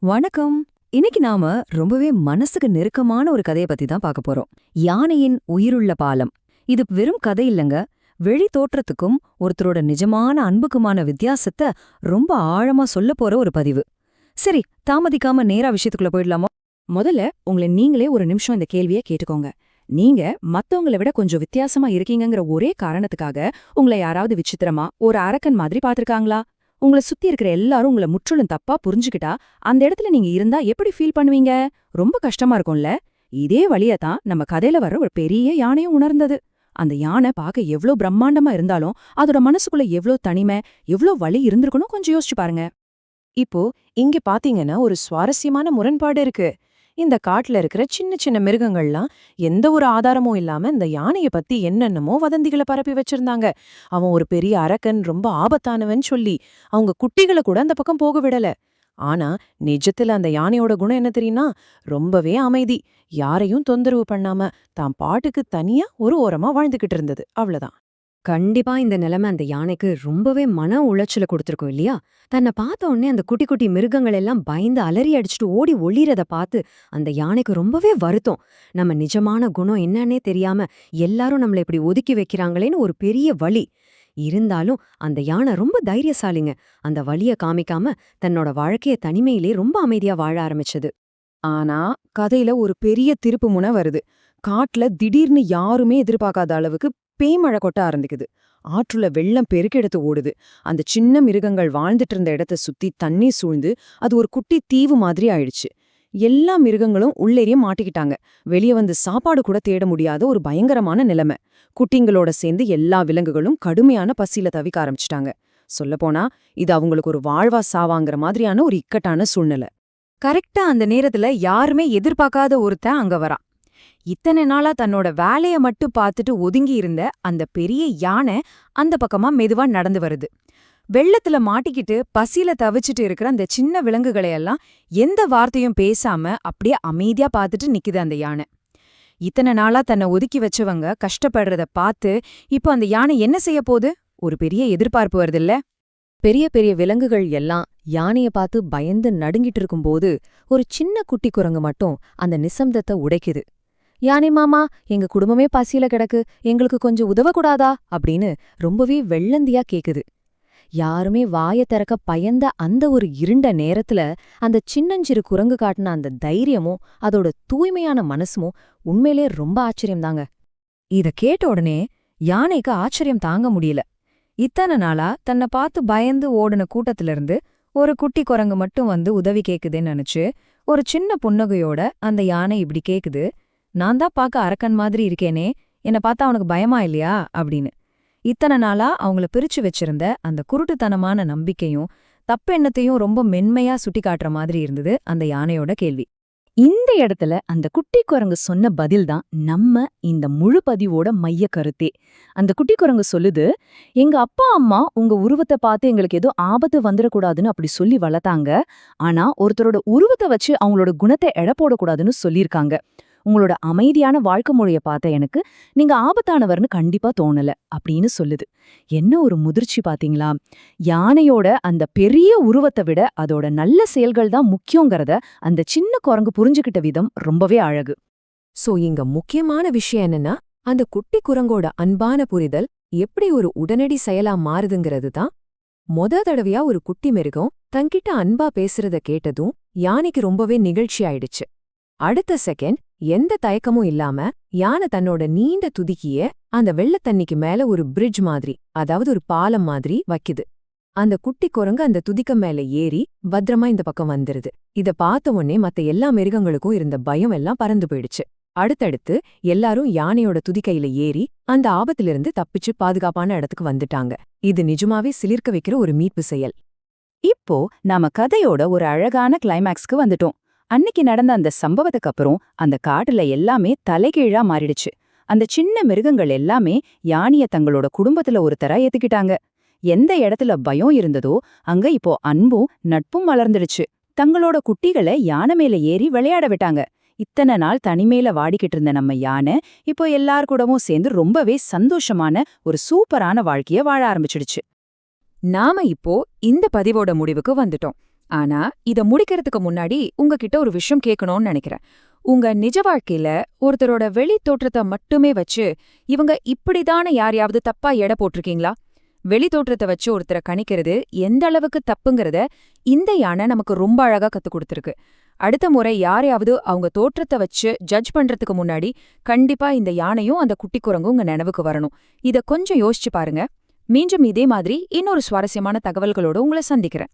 வணக்கம். இன்னைக்கு நாம ரொம்பவே மனசுக்கு நெருக்கமான ஒரு கதைய பத்தி தான் பார்க்க போறோம். யானையின் உயிருள்ள பாலம். இது வெறும் கதை இல்லங்க. வெளி தோற்றத்துக்கும் ஒருத்தரோட நிஜமான அன்புக்குமான வித்தியாசத்தை ரொம்ப ஆழமா சொல்லப் போற ஒரு பதிவு. சரி, தாமதிக்காம நேரா விஷயத்துக்குள்ள போயிடலாமா? முதல்ல உங்களை நீங்களே ஒரு நிமிஷம் இந்த கேள்வியை கேட்டுக்கோங்க. நீங்க மத்தவங்கள விட கொஞ்சம் வித்தியாசமா இருக்கீங்கங்கிற ஒரே காரணத்துக்காக உங்களை யாராவது விசித்திரமா ஒரு அரக்கன் மாதிரி பாத்திருக்காங்களா? உங்களை சுத்தி இருக்கிற எல்லாரும் உங்களை முற்றிலும் தப்பா புரிஞ்சுக்கிட்டா அந்த இடத்துல நீங்க இருந்தா எப்படி ஃபீல் பண்ணுவீங்க? ரொம்ப கஷ்டமா இருக்கும்ல. இதே வழியத்தான் நம்ம கதையில வர ஒரு பெரிய யானையும் உணர்ந்தது. அந்த யானை பார்க்க எவ்ளோ பிரம்மாண்டமா இருந்தாலும் அதோட மனசுக்குள்ள எவ்ளோ தனிமை, எவ்ளோ வலி இருந்திருக்கணும் கொஞ்சம் யோசிச்சு பாருங்க. இப்போ இங்க பாத்தீங்கன்னா ஒரு சுவாரஸ்யமான முரண்பாடு இருக்கு. இந்த காட்டுல இருக்கிற சின்ன சின்ன மிருகங்கள்லாம் எந்த ஒரு ஆதாரமும் இல்லாம இந்த யானைய பத்தி என்னென்னமோ வதந்திகளை பரப்பி வச்சிருந்தாங்க. அவன் ஒரு பெரிய அரக்கன், ரொம்ப ஆபத்தானவன் சொல்லி அவங்க குட்டிகளை கூட அந்த பக்கம் போக விடல. ஆனா நிஜத்துல அந்த யானையோட குணம் என்ன தெரியுமா? ரொம்பவே அமைதி. யாரையும் தொந்தரவு பண்ணாம தான் பாட்டுக்கு தனியா ஒரு ஓரமா வாழ்ந்துகிட்டு இருந்தது. அவ்வளவுதான். கண்டிப்பா இந்த நிலைமை அந்த யானைக்கு ரொம்பவே மன உளைச்சல கொடுத்திருக்கும் இல்லையா? தன்னை பார்த்த உடனே அந்த குட்டி குட்டி மிருகங்கள் எல்லாம் பயந்து அலறி அடிச்சுட்டு ஓடி ஒளிறத பார்த்து அந்த யானைக்கு ரொம்பவே வருத்தம். நம்ம நிஜமான குணம் என்னன்னே தெரியாம எல்லாரும் நம்மள இப்படி ஒதுக்கி வைக்கிறாங்களேன்னு ஒரு பெரிய வலி. இருந்தாலும் அந்த யானை ரொம்ப தைரியசாலிங்க. அந்த வலிய காமிக்காம தன்னோட வாழ்க்கைய தனிமையிலே ரொம்ப அமைதியா வாழ ஆரம்பிச்சது. ஆனா கதையில ஒரு பெரிய திருப்பு முனை வருது. காட்டுல திடீர்னு யாருமே எதிர்பார்க்காத அளவுக்கு பேய்மழை கொட்ட ஆரம்பிக்குது. ஆற்றுல வெள்ளம் பெருக்கெடுத்து ஓடுது. அந்த சின்ன மிருகங்கள் வாழ்ந்துட்டு இருந்த இடத்த சுத்தி தண்ணி சூழ்ந்து அது ஒரு குட்டி தீவு மாதிரி ஆயிடுச்சு. எல்லா மிருகங்களும் உள்ளேறிய மாட்டிக்கிட்டாங்க. வெளியே வந்து சாப்பாடு கூட தேட முடியாத ஒரு பயங்கரமான நிலைமை. குட்டிங்களோட சேர்ந்து எல்லா விலங்குகளும் கடுமையான பசியில தவிக்க ஆரம்பிச்சிட்டாங்க. சொல்லப்போனா இது அவங்களுக்கு ஒரு வாழ்வா சாவாங்கிற மாதிரியான ஒரு இக்கட்டான சூழ்நிலை. கரெக்டா அந்த நேரத்துல யாருமே எதிர்பார்க்காத ஒருத்தன் அங்க வரான். இத்தனை நாளா தன்னோட வேலைய மட்டும் பார்த்துட்டு ஒதுங்கி இருந்த அந்த பெரிய யானை அந்த பக்கமா மெதுவா நடந்து வருது. வெள்ளத்துல மாட்டிக்கிட்டு பசியில தவிச்சிட்டு இருக்கிற அந்த சின்ன விலங்குகளையெல்லாம் எந்த வார்த்தையும் பேசாம அப்படியே அமைதியா பார்த்துட்டு நிக்குது அந்த யானை. இத்தனை நாளா தன்னை ஒதுக்கி வச்சவங்க கஷ்டப்படுறத பார்த்து இப்போ அந்த யானை என்ன செய்ய போகுது? ஒரு பெரிய எதிர்பார்ப்பு வருதுல்ல. பெரிய பெரிய விலங்குகள் எல்லாம் யானைய பார்த்து பயந்து நடுங்கிட்டு இருக்கும்போது ஒரு சின்ன குட்டி குரங்கு மட்டும் அந்த நிசப்தத்தை உடைக்குது. யானை மாமா, எங்க குடும்பமே பசியில கிடக்கு, எங்களுக்கு கொஞ்சம் உதவக்கூடாதா அப்படின்னு ரொம்பவே வெள்ளந்தியா கேக்குது. யாருமே வாய திறக்க பயந்த அந்த ஒரு இருண்ட நேரத்துல அந்த சின்னஞ்சிறு குரங்கு காட்டின அந்த தைரியமும் அதோட தூய்மையான மனசுமும் உண்மையிலே ரொம்ப ஆச்சரியம்தாங்க. இத கேட்ட உடனே யானைக்கு ஆச்சரியம் தாங்க முடியல. இத்தனை நாளா தன்னை பார்த்து பயந்து ஓடுன கூட்டத்திலிருந்து ஒரு குட்டி குரங்கு மட்டும் வந்து உதவி கேக்குதுன்னு நினைச்சு ஒரு சின்ன புன்னகையோட அந்த யானை இப்படி கேக்குது, நான் தான் பார்க்க அரக்கன் மாதிரி இருக்கேனே, என்னை பார்த்தா அவனுக்கு பயமா இல்லையா அப்படின்னு. இத்தனை நாளா அவங்கள பிரிச்சு வச்சிருந்த அந்த குருட்டுத்தனமான நம்பிக்கையும் தப்பெண்ணத்தையும் ரொம்ப மென்மையா சுட்டி காட்டுற மாதிரி இருந்தது அந்த யானையோட கேள்வி. இந்த இடத்துல அந்த குட்டி குரங்கு சொன்ன பதில்தான் நம்ம இந்த முழு பதிவோட மைய கருத்தே. அந்த குட்டி குரங்கு சொல்லுது, எங்க அப்பா அம்மா உங்க உருவத்தை பார்த்து எங்களுக்கு ஏதோ ஆபத்து வந்துடக்கூடாதுன்னு அப்படி சொல்லி வளர்த்தாங்க. ஆனா ஒருத்தரோட உருவத்தை வச்சு அவங்களோட குணத்தை எடை போடக்கூடாதுன்னு சொல்லியிருக்காங்க. உங்களோட அமைதியான வாழ்க்கை மொழிய பார்த்த எனக்கு நீங்க ஆபத்தானவர்னு கண்டிப்பா தோணல அப்படின்னு சொல்லுது. என்ன ஒரு முதிர்ச்சி பாத்தீங்களா? யானையோட அந்த பெரிய உருவத்தை விட அதோட நல்ல செயல்கள் தான் முக்கியங்கிறத அந்த சின்ன குரங்கு புரிஞ்சுக்கிட்ட விதம் ரொம்பவே அழகு. சோ இங்க முக்கியமான விஷயம் என்னன்னா, அந்த குட்டி குரங்கோட அன்பான புரிதல் எப்படி ஒரு உடனடி செயலா மாறுதுங்கிறது தான். தடவையா ஒரு குட்டி மிருகம் தன்கிட்ட அன்பா பேசுறத கேட்டதும் யானைக்கு ரொம்பவே நிகழ்ச்சி ஆயிடுச்சு. அடுத்த செகண்ட் எந்த தயக்கமும் இல்லாம யானை தன்னோட நீண்ட துதிக்கிய அந்த வெள்ளத்தண்ணிக்கு மேல ஒரு பிரிட்ஜ் மாதிரி, அதாவது ஒரு பாலம் மாதிரி வைக்குது. அந்த குட்டி குரங்கு அந்த துதிக்க மேல ஏறி பத்திரமா இந்த பக்கம் வந்துருது. இத பார்த்த உடனே மத்த எல்லா மிருகங்களுக்கும் இருந்த பயம் எல்லாம் பறந்து போயிடுச்சு. அடுத்தடுத்து எல்லாரும் யானையோட துதிக்கையில ஏறி அந்த ஆபத்திலிருந்து தப்பிச்சு பாதுகாப்பான இடத்துக்கு வந்துட்டாங்க. இது நிஜமாவே சிலிர்க்க வைக்கிற ஒரு மீட்பு செயல். இப்போ நாம கதையோட ஒரு அழகான கிளைமேக்ஸ்க்கு வந்துட்டோம். அன்னைக்கு நடந்த அந்த சம்பவத்துக்கு அப்புறம் அந்த காட்டுல எல்லாமே தலைகீழா மாறிடுச்சு. அந்த சின்ன மிருகங்கள் எல்லாமே யானைய தங்களோட குடும்பத்துல ஒருத்தரா ஏத்துக்கிட்டாங்க. எந்த இடத்துல பயம் இருந்ததோ அங்க இப்போ அன்பும் நட்பும் வளர்ந்துடுச்சு. தங்களோட குட்டிகளை யானை மேல ஏறி விளையாட விட்டாங்க. இத்தனை நாள் தனிமேல வாடிக்கிட்டு இருந்த நம்ம யானை இப்போ எல்லார் கூடவும் சேர்ந்து ரொம்பவே சந்தோஷமான ஒரு சூப்பரான வாழ்க்கைய வாழ ஆரம்பிச்சிடுச்சு. நாம இப்போ இந்த பதிவோட முடிவுக்கு வந்துட்டோம். ஆனா இத முடிக்கிறதுக்கு முன்னாடி உங்ககிட்ட ஒரு விஷயம் கேட்கணும்னு நினைக்கிறேன். உங்க நிஜ வாழ்க்கையில ஒருத்தரோட வெளி தோற்றத்தை மட்டுமே வச்சு இவங்க இப்படிதான யாரையாவது தப்பா எடை போட்டிருக்கீங்களா? வெளி தோற்றத்தை வச்சு ஒருத்தரை கணிக்கிறது எந்த அளவுக்கு தப்புங்கிறத இந்த யானை நமக்கு ரொம்ப அழகா கத்துக் கொடுத்திருக்கு. அடுத்த முறை யாரையாவது அவங்க தோற்றத்தை வச்சு ஜட்ஜ் பண்றதுக்கு முன்னாடி கண்டிப்பா இந்த யானையும் அந்த குட்டி குரங்கும் உங்க நினைவுக்கு வரணும். இத கொஞ்சம் யோசிச்சு பாருங்க. மீண்டும் இதே மாதிரி இன்னொரு சுவாரஸ்யமான தகவல்களோட உங்களை சந்திக்கிறேன்.